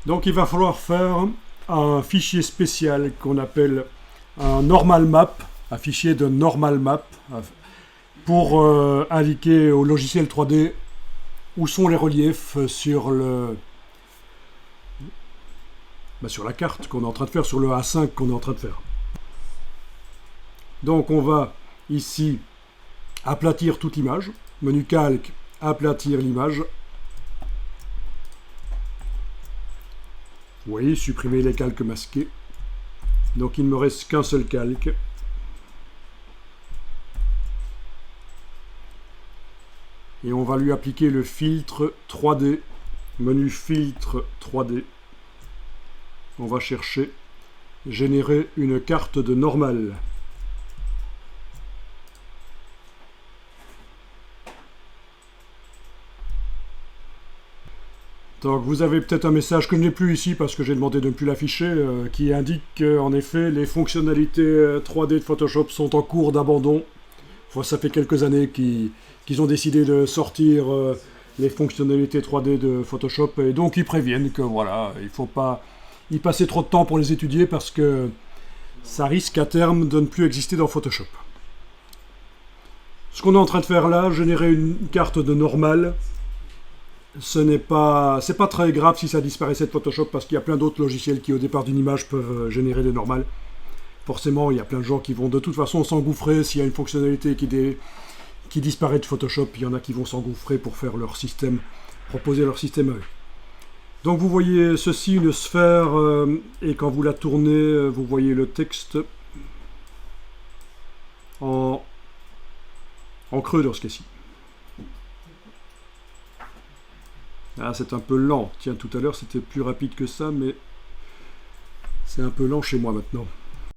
Donc il va falloir faire un fichier spécial qu'on appelle un normal map, un fichier de normal map, pour indiquer au logiciel 3D où sont les reliefs sur sur la carte qu'on est en train de faire, sur le A5 qu'on est en train de faire. Donc on va ici aplatir toute image, menu calque, aplatir l'image. Vous voyez, supprimer les calques masqués. Donc il ne me reste qu'un seul calque. Et on va lui appliquer le filtre 3D, menu filtre 3D. On va chercher générer une carte de normal. Donc vous avez peut-être un message que je n'ai plus ici parce que j'ai demandé de ne plus l'afficher, qui indique qu'en effet les fonctionnalités 3D de Photoshop sont en cours d'abandon. Ça fait quelques années qu'ils ont décidé de sortir les fonctionnalités 3D de Photoshop, et donc ils préviennent que voilà, il ne faut pas y passer trop de temps pour les étudier parce que ça risque à terme de ne plus exister dans Photoshop. Ce qu'on est en train de faire là, générer une carte de normal, c'est pas très grave si ça disparaissait de Photoshop parce qu'il y a plein d'autres logiciels qui au départ d'une image peuvent générer des normales. Forcément, il y a plein de gens qui vont de toute façon s'engouffrer s'il y a une fonctionnalité qui disparaît de Photoshop. Il y en a qui vont s'engouffrer pour faire leur système, proposer leur système à eux. Donc vous voyez ceci, une sphère, et quand vous la tournez, vous voyez le texte en creux dans ce cas-ci. Ah, c'est un peu lent. Tiens, tout à l'heure c'était plus rapide que ça, mais c'est un peu lent chez moi maintenant.